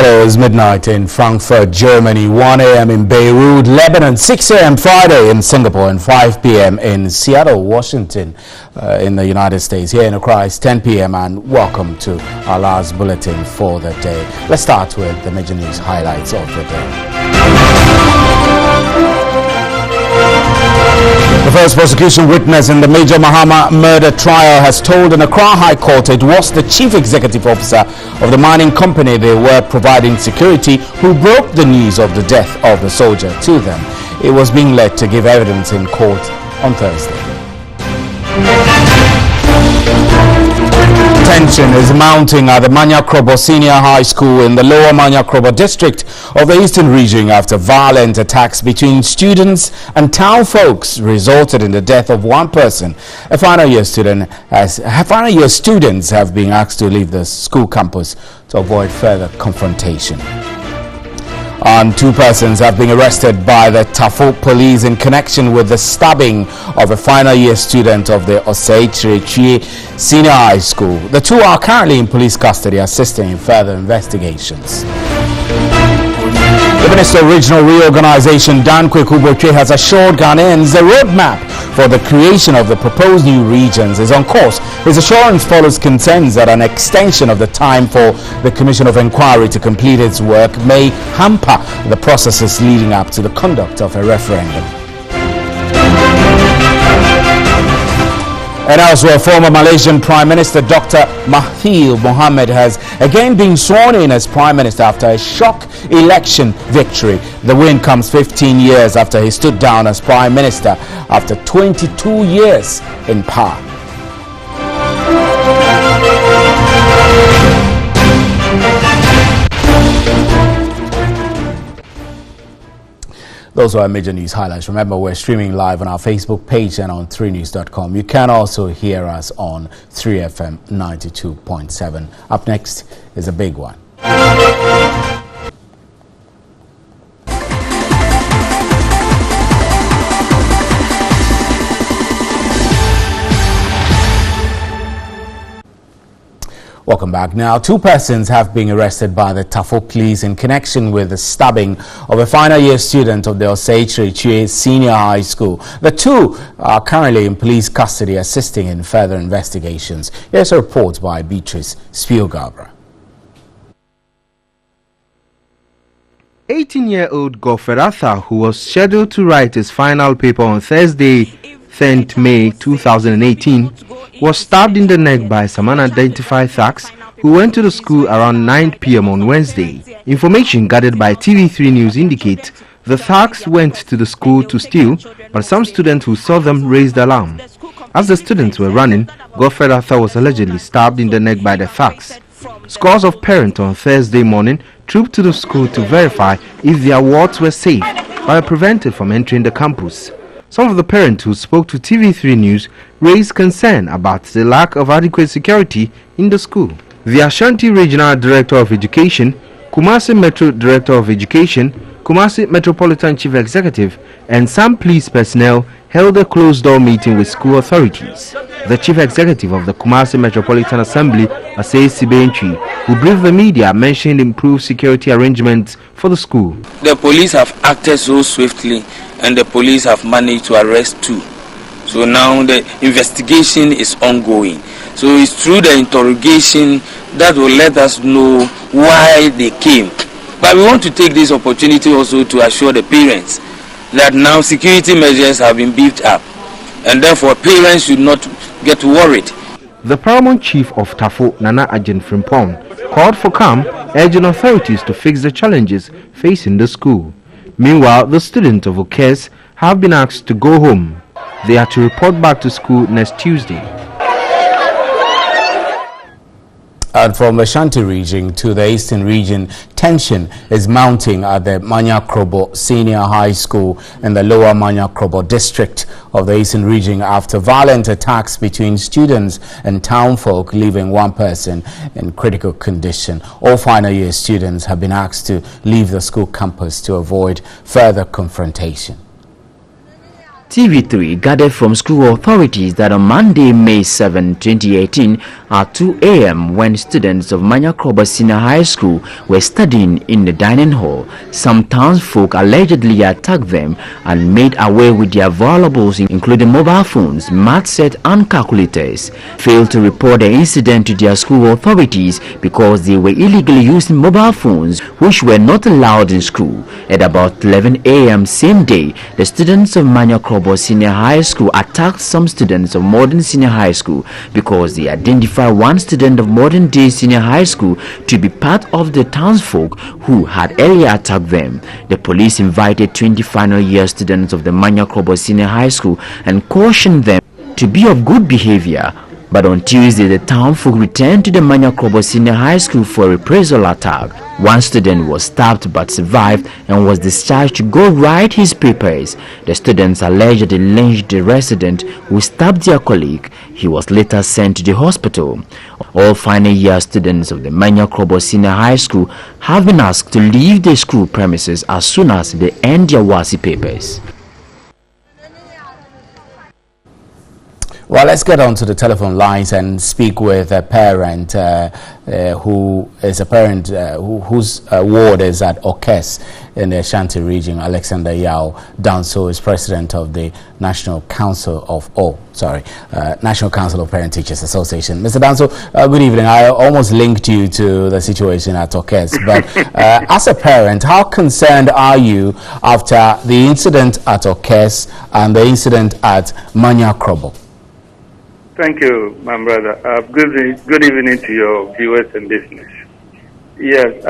It was midnight in Frankfurt, Germany, 1 a.m. in Beirut, Lebanon, 6 a.m. Friday in Singapore, and 5 p.m. in Seattle, Washington, in the United States. Here in Accra, it's 10 p.m. and welcome to our last bulletin for the day. Let's start with the major news highlights of the day. The first prosecution witness in the Major Mahama murder trial has told an Accra High Court it was the chief executive officer of the mining company they were providing security who broke the news of the death of the soldier to them. It was being led to give evidence in court on Thursday. Tension is mounting at the Manyakrobo Senior High School in the lower Manyakrobo district of the Eastern Region after violent attacks between students and town folks resulted in the death of one person. Final year students have been asked to leave the school campus to avoid further confrontation. And 2 persons have been arrested by the Tafo police in connection with the stabbing of a final year student of the Osei Chirechie Senior High School. The 2 are currently in police custody assisting in further investigations. The Minister of Regional Reorganization, Dan Kwekubotwe, has assured Ghanaians the roadmap for the creation of the proposed new regions is on course. His assurance follows concerns that an extension of the time for the Commission of Inquiry to complete its work may hamper the processes leading up to the conduct of a referendum. And elsewhere, former Malaysian Prime Minister Dr. Mahathir Mohamad has again been sworn in as Prime Minister after a shock election victory. The win comes 15 years after he stood down as Prime Minister after 22 years in power. Those are our major news highlights. Remember, we're streaming live on our Facebook page and on 3news.com. You can also hear us on 3FM 92.7. Up next is a big one. Welcome back. Now, 2 persons have been arrested by the Tafo police in connection with the stabbing of a final year student of the Osei Chirechie Senior High School. The 2 are currently in police custody assisting in further investigations. Here's a report by Beatrice Spielgabra. 18-year-old Godfred Arthur, who was scheduled to write his final paper on Thursday, 10th May 2018, was stabbed in the neck by some unidentified thugs who went to the school around 9 p.m. on Wednesday. Information gathered by TV3 News indicate the thugs went to the school to steal, but some students who saw them raised alarm. As the students were running, Godfred Arthur was allegedly stabbed in the neck by the thugs. Scores of parents on Thursday morning trooped to the school to verify if their wards were safe but were prevented from entering the campus. Some of the parents who spoke to TV3 News raised concern about the lack of adequate security in the school. The Ashanti Regional Director of Education, Kumasi Metro Director of Education, Kumasi Metropolitan Chief Executive, and some police personnel held a closed-door meeting with school authorities. The Chief Executive of the Kumasi Metropolitan Assembly, Asei Sibentri, who briefed the media, mentioned improved security arrangements for the school. The police have acted so swiftly and the police have managed to arrest 2. So now the investigation is ongoing. So it's through the interrogation that will let us know why they came. But we want to take this opportunity also to assure the parents that now security measures have been beefed up and therefore parents should not get worried. The paramount chief of Tafo, Nana Ajin Frimpong, called for calm, urging authorities to fix the challenges facing the school. Meanwhile, the students of Okes have been asked to go home. They are to report back to school next Tuesday. And from the Ashanti region to the Eastern region, tension is mounting at the Manyakrobo Senior High School in the lower Manyakrobo district of the Eastern region after violent attacks between students and town folk, leaving one person in critical condition. All final year students have been asked to leave the school campus to avoid further confrontation. TV3 gathered from school authorities that on Monday, May 7, 2018, at 2 a.m., when students of Manyakrobo Senior High School were studying in the dining hall, some townsfolk allegedly attacked them and made away with their valuables, including mobile phones, math set, and calculators. Failed to report the incident to their school authorities because they were illegally using mobile phones, which were not allowed in school. At about 11 a.m. same day, the students of Manyakrobo Senior High School attacked some students of Modern Senior High School because they identified one student of Modern Day Senior High School to be part of the townsfolk who had earlier attacked them. The police invited 20 final year students of the Manyakrobo Senior High School and cautioned them to be of good behavior. But on Tuesday, the townfolk returned to the Manyakrobo Senior High School for a reprisal attack. One student was stabbed but survived and was discharged to go write his papers. The students allegedly lynched the resident who stabbed their colleague. He was later sent to the hospital. All final year students of the Manyakrobo Senior High School have been asked to leave the school premises as soon as they end their WASI papers. Well, let's get on to the telephone lines and speak with a parent who is a parent whose ward is at Okes in the Ashanti region. Alexander Yao Danso is president of the National Council of National Council of Parent Teachers Association. Mr. Danso, good evening. I almost linked you to the situation at Okes, but as a parent, how concerned are you after the incident at Okes and the incident at Manyakrobo? Thank you, my brother. Good evening to your viewers and listeners. Yes,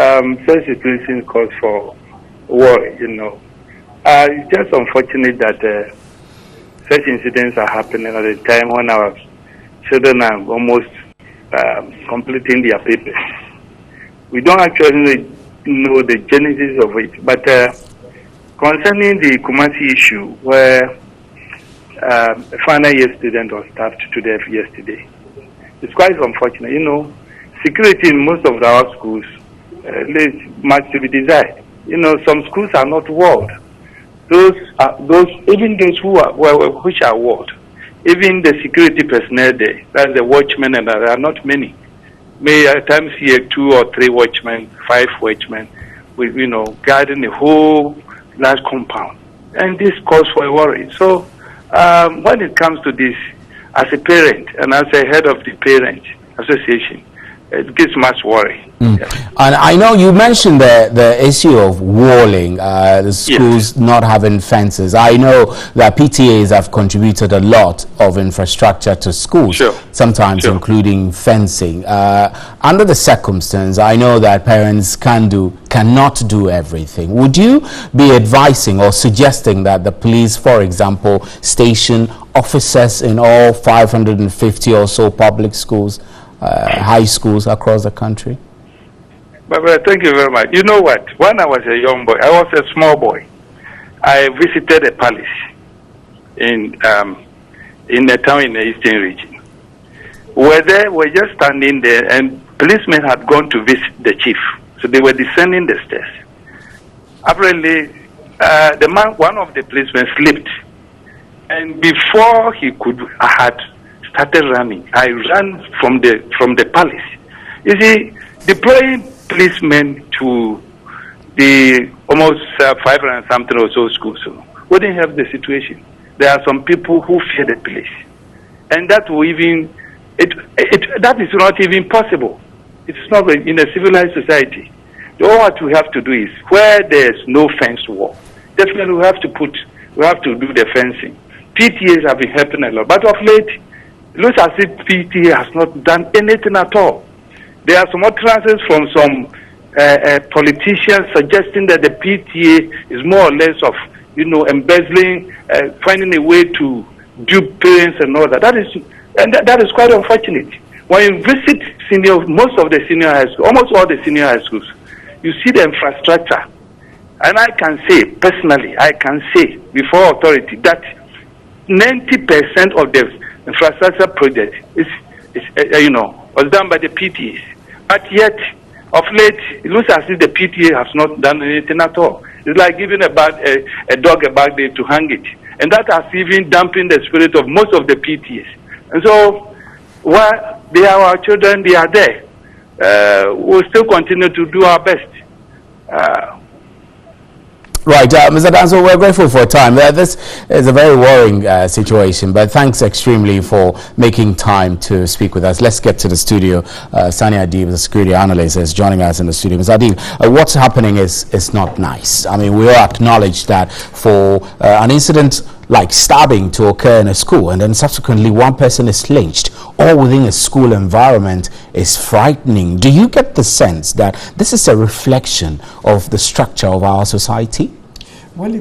such situations cause for worry, you know. It's just unfortunate that such incidents are happening at a time when our children are almost completing their papers. We don't actually know the genesis of it, but concerning the Kumasi issue, where a final year student was stabbed to death yesterday. It's quite unfortunate. You know, security in most of our schools leaves much to be desired. You know, some schools are not walled. Even those which are walled, even the security personnel there, that's the watchmen, and there are not many. May at times see 2 or 3 watchmen, 5 watchmen, with guarding the whole large compound, and this calls for a worry. So. When it comes to this, as a parent and as a head of the parent association, it gives much worry. Yeah. And I know you mentioned the issue of walling, the schools not having fences. I know that PTAs have contributed a lot of infrastructure to schools, sometimes including fencing. Under the circumstance, I know that parents cannot do everything. Would you be advising or suggesting that the police, for example, station officers in all 550 or so public schools, high schools across the country? But thank you very much. You know what? When I was a young boy, I was a small boy. I visited a palace in a town in the eastern region. We're just standing there, and policemen had gone to visit the chief. So they were descending the stairs. Apparently, one of the policemen slipped, and before I had started running. I ran from the palace. You see, deploying policemen to the almost 500 and something or so schools wouldn't help the situation. There are some people who fear the police, and that that is not even possible. It's not in a civilized society. All what we have to do is, where there's no fenced wall, definitely we have to do the fencing. PTAs have been helping a lot, but of late, it looks as if PTA has not done anything at all. There are some utterances from some politicians suggesting that the PTA is more or less of, embezzling, finding a way to dupe parents and all that. That is quite unfortunate. When you visit most of the senior high schools, almost all the senior high schools, you see the infrastructure. And I can say, personally, before authority that 90% of the infrastructure project was done by the PTAs. But yet, of late, it looks as if the PTA has not done anything at all. It's like giving a dog a bad day to hang it. And that has even dampened the spirit of most of the PTAs. And so, while they are our children, they are there. We'll still continue to do our best. Right, Mr. Danso, we're grateful for time. This is a very worrying situation, but thanks extremely for making time to speak with us. Let's get to the studio. Sani Adib, the security analyst, is joining us in the studio. Mr. Adib, what's happening is not nice. I mean, we all acknowledge that for an incident like stabbing to occur in a school and then subsequently one person is lynched all within a school environment is frightening. Do you get the sense that this is a reflection of the structure of our society? Well,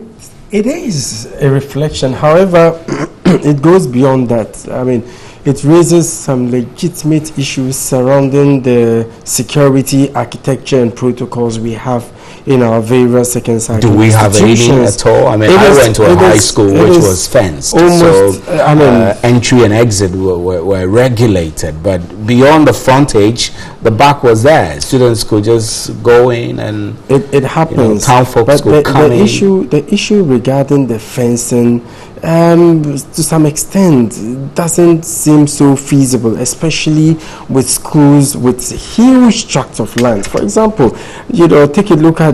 it is a reflection. However, it goes beyond that. I mean, it raises some legitimate issues surrounding the security architecture and protocols we have in our various second-side Do we have any at all? I mean, I went to a high school which was fenced, almost, so entry and exit were regulated, but beyond the frontage, the back was there. Students could just go in and it happens. Town folks could come in. The issue regarding the fencing, to some extent, doesn't seem so feasible, especially with schools with huge tracts of land. For example, take a look at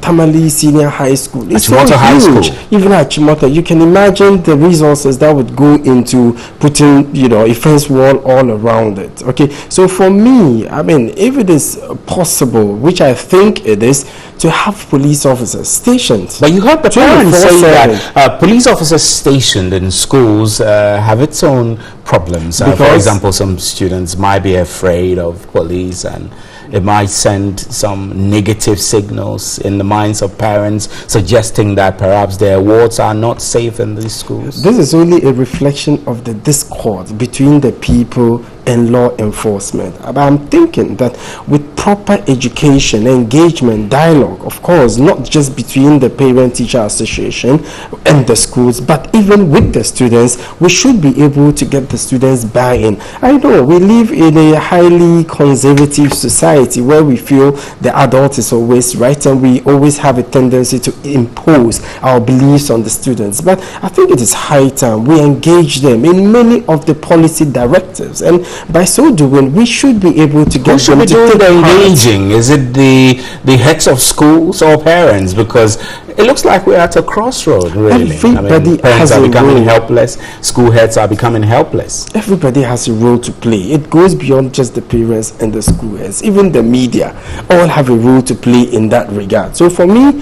Tamale Senior High School. It's so huge. Even at Chimoto, you can imagine the resources that would go into putting, a fence wall all around it. Okay, so for me, I mean, if it is possible, which I think it is, to have police officers stationed. But you heard the parents say that police officers stationed in schools have its own problems. For example, some students might be afraid of police and it might send some negative signals in the minds of parents, suggesting that perhaps their wards are not safe in these schools. This is only a reflection of the discord between the people and law enforcement. But I'm thinking that with proper education, engagement, dialogue, of course, not just between the parent-teacher association and the schools, but even with the students, we should be able to get the students buy-in. I know we live in a highly conservative society where we feel the adult is always right and we always have a tendency to impose our beliefs on the students. But I think it is high time we engage them in many of the policy directives, and by so doing, we should be able to get them to take the engaging. Is it the heads of schools or parents? Because it looks like we're at a crossroad, really. Parents are becoming helpless. School heads are becoming helpless. Everybody has a role to play. It goes beyond just the parents and the school heads. Even the media all have a role to play in that regard. So for me,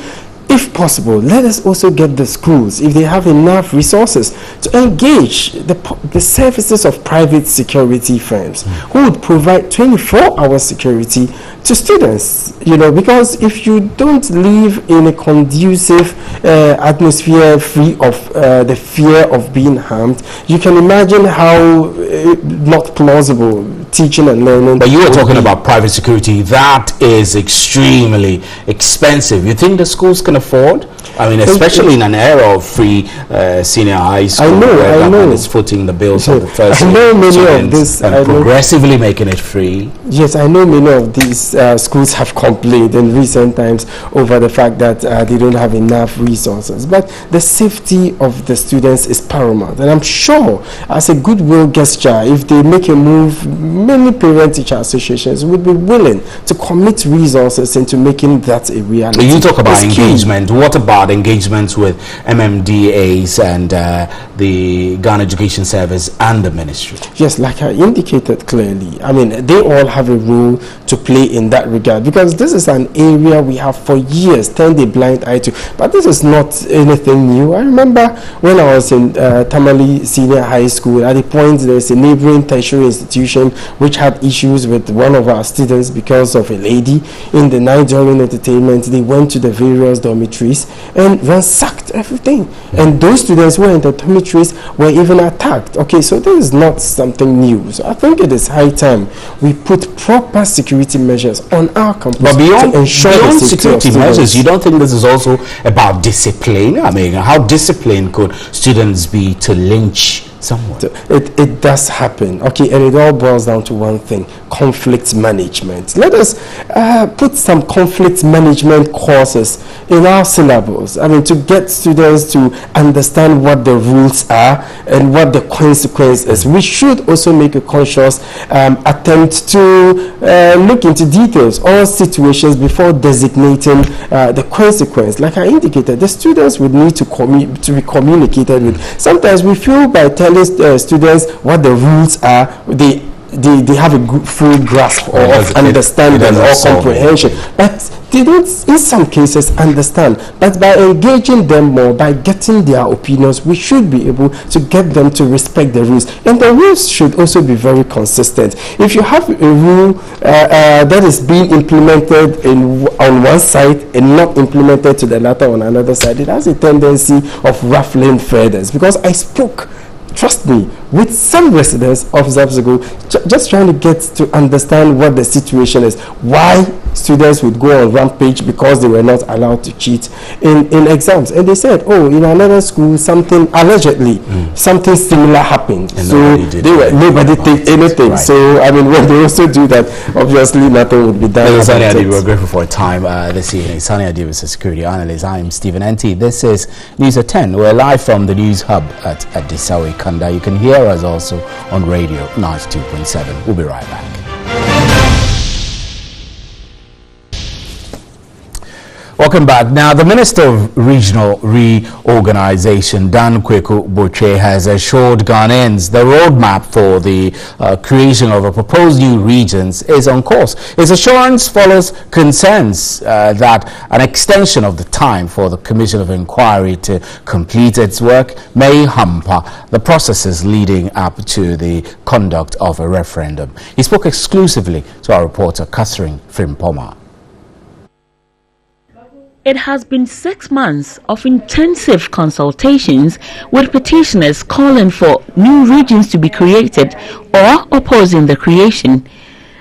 if possible, let us also get the schools, if they have enough resources, to engage the services of private security firms who would provide 24-hour security to students, because if you don't live in a conducive atmosphere free of the fear of being harmed, you can imagine how not plausible teaching and learning. But you were talking about private security. That is extremely expensive. You think the schools can afford? I mean, especially in an era of free senior high school, where government is footing the bills of the first students and progressively making it free. Yes, I know many of these schools have complained in recent times over the fact that they don't have enough resources. But the safety of the students is paramount. And I'm sure, as a goodwill gesture, if they make a move, many parent-teacher associations would be willing to commit resources into making that a reality. You talk about engagement. What about engagements with MMDAs and the Ghana Education Service and the ministry? Yes, like I indicated clearly, I mean, they all have a role to play in that regard, because this is an area we have for years turned a blind eye to. But this is not anything new. I remember when I was in Tamale Senior High School, at a point there's a neighboring tertiary institution which had issues with one of our students because of a lady. In the night during entertainment, they went to the various dormitories and ransacked everything. And those students who were in the dormitories were even attacked. Okay, so this is not something new. So I think it is high time we put proper security measures on our campus. But beyond the security measures, you don't think this is also about discipline? I mean, how disciplined could students be to lynch somewhat. It does happen, okay, and it all boils down to one thing: conflict management. Let us put some conflict management courses in our syllabus. I mean, to get students to understand what the rules are and what the consequence is. We should also make a conscious attempt to look into details or situations before designating the consequence. Like I indicated, the students would need to be communicated with. Sometimes we feel by telling students what the rules are, they have a good, full grasp or of understanding or comprehension, but they don't in some cases understand. But by engaging them more, by getting their opinions, we should be able to get them to respect the rules, and the rules should also be very consistent. If you have a rule that is being implemented on one side and not implemented to the latter on another side, it has a tendency of ruffling feathers. Because I spoke, trust me, with some residents of Zapsego, just trying to get to understand what the situation is, why students would go on rampage because they were not allowed to cheat in exams. And they said, oh, in another school, something allegedly, something similar happened. And so nobody did anything. Right. So, I mean, when they also do that, obviously nothing would be done. Sani Adi, we're grateful for your time this evening. Sani Adi was a security analyst. I'm Stephen Enti. This is NewsAt10. We're live from the News Hub at Disawi Kanda. You can hear us also on radio 92.7. We'll be right back. Welcome back. Now, the Minister of Regional Reorganization, Dan Kweku Boche, has assured Ghanaians the roadmap for the creation of a proposed new regions is on course. His assurance follows concerns that an extension of the time for the Commission of Inquiry to complete its work may hamper the processes leading up to the conduct of a referendum. He spoke exclusively to our reporter, Catherine Frimpoma. It has been 6 months of intensive consultations with petitioners calling for new regions to be created or opposing the creation.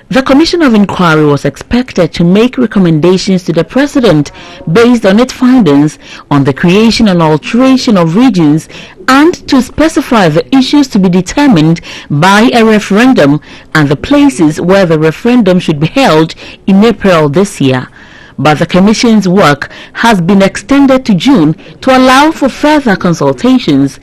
The Commission of Inquiry was expected to make recommendations to the President based on its findings on the creation and alteration of regions and to specify the issues to be determined by a referendum and the places where the referendum should be held in April this year. But the Commission's work has been extended to June to allow for further consultations.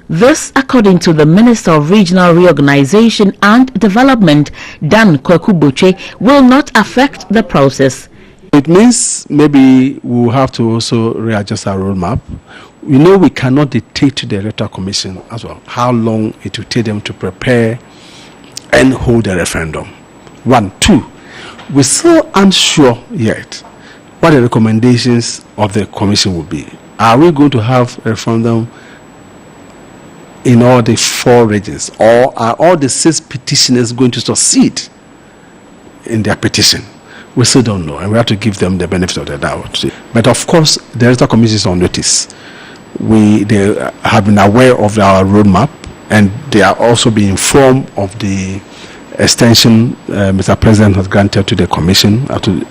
This, according to the Minister of Regional Reorganization and Development, Dan Kweku Boche, will not affect the process. It means maybe we'll have to also readjust our roadmap. We know we cannot dictate to the Electoral Commission as well how long it will take them to prepare and hold a referendum. 1, 2, we're still unsure yet what the recommendations of the Commission will be. Are we going to have a referendum in all the 4 regions, or are all the 6 petitioners going to succeed in their petition? We still don't know, and we have to give them the benefit of the doubt. But of course, the Electoral Commission is on notice. They have been aware of our roadmap, and they are also being informed of the extension Mr. President has granted to the Commission up to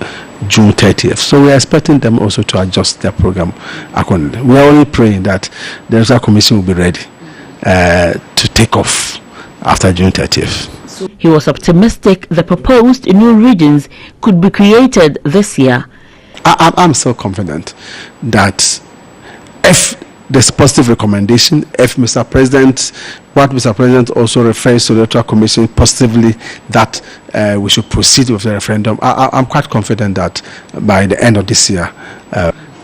June 30th. So we are expecting them also to adjust their program accordingly. We are only praying that the Electoral Commission will be ready to take off after June 30th. He was optimistic the proposed new regions could be created this year. I'm so confident that if there's positive recommendation, if Mr. President, what Mr. President also refers to the Electoral Commission positively, that we should proceed with the referendum, I'm quite confident that by the end of this year,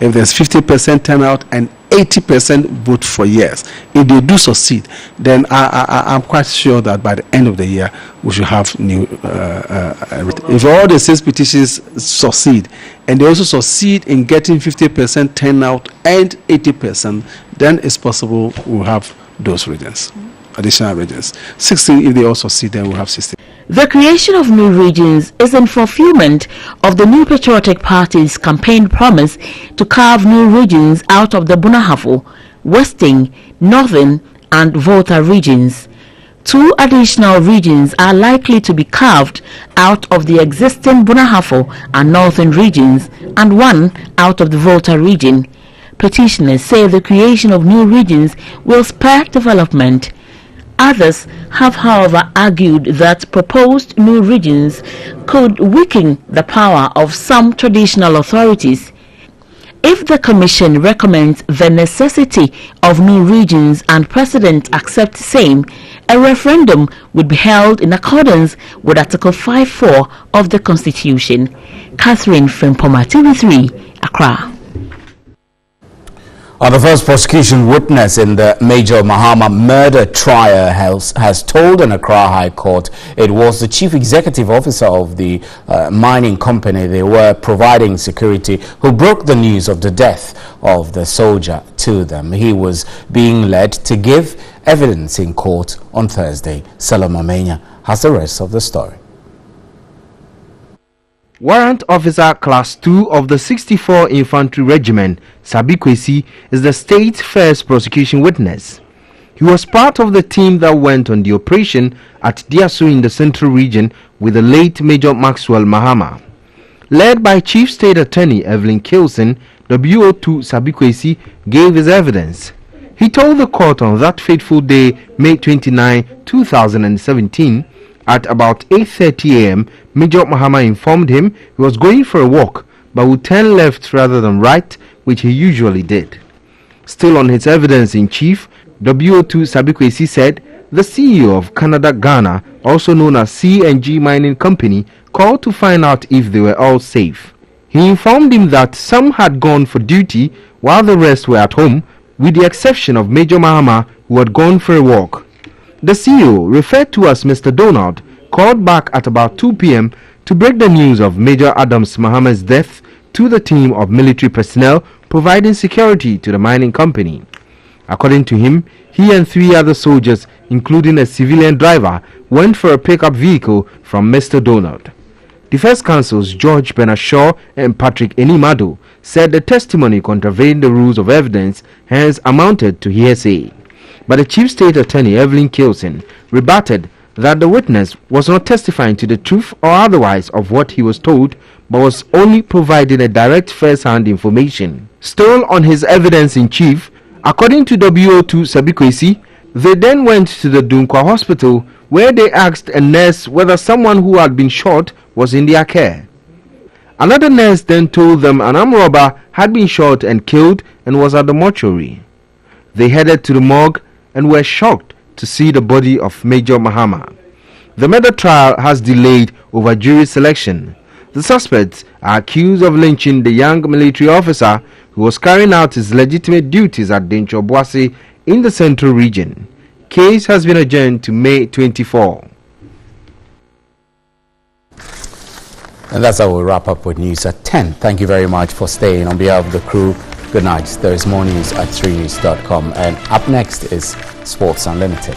if there's 50% turnout and 80% vote for yes, if they do succeed, then I'm quite sure that by the end of the year we should have new if all the 6 petitions succeed and they also succeed in getting 50% turnout and 80%, then it's possible we'll have those regions, additional regions. 16, if they all succeed, then we'll have 16. The creation of new regions is in fulfillment of the New Patriotic Party's campaign promise to carve new regions out of the Bunahafo, Western, Northern and Volta regions. 2 additional regions are likely to be carved out of the existing Bunahafo and Northern regions and 1 out of the Volta region. Petitioners say the creation of new regions will spur development. Others have, however, argued that proposed new regions could weaken the power of some traditional authorities. If the Commission recommends the necessity of new regions and President accepts same, a referendum would be held in accordance with Article 5(4) of the Constitution. Catherine Frempoma, TV3, Accra. The first prosecution witness in the Major Mahama murder trial has told an Accra High Court it was the chief executive officer of the mining company they were providing security who broke the news of the death of the soldier to them. He was being led to give evidence in court on Thursday. Saloma Menya has the rest of the story. Warrant Officer Class 2 of the 64 Infantry Regiment, Sabi Kwesi, is the state's first prosecution witness. He was part of the team that went on the operation at Diasu in the Central Region with the late Major Maxwell Mahama. Led by Chief State Attorney Evelyn Kilson, WO2 Sabi Kwesi gave his evidence. He told the court on that fateful day, May 29, 2017, at about 8:30 a.m., Major Mahama informed him he was going for a walk but would turn left rather than right, which he usually did. Still on his evidence in chief, WO2 Sabi Kwesi said the CEO of Canada Ghana, also known as C&G Mining Company, called to find out if they were all safe. He informed him that some had gone for duty while the rest were at home, with the exception of Major Mahama, who had gone for a walk. The CEO, referred to as Mr. Donald, called back at about 2 p.m. to break the news of Major Adams Mahama's death to the team of military personnel providing security to the mining company. According to him, he and 3 other soldiers, including a civilian driver, went for a pickup vehicle from Mr. Donald. Defense counsels George Benashaw and Patrick Enimado said the testimony contravened the rules of evidence, hence amounted to hearsay. But the Chief State Attorney Evelyn Kilson rebutted that the witness was not testifying to the truth or otherwise of what he was told, but was only providing a direct first-hand information. Still on his evidence in chief, according to WO2 Sabi Kwesi, they then went to the Dunkwa hospital where they asked a nurse whether someone who had been shot was in their care. Another nurse then told them an armed robber had been shot and killed and was at the mortuary. They headed to the morgue and were shocked to see the body of Major Mahama. The murder trial has delayed over jury selection. The suspects are accused of lynching the young military officer who was carrying out his legitimate duties at Dencho Boise in the Central Region. Case has been adjourned to May 24. And that's how we'll wrap up with News at 10. Thank you very much for staying. On behalf of the crew, good night. There is more news at 3news.com. And up next is Sports Unlimited.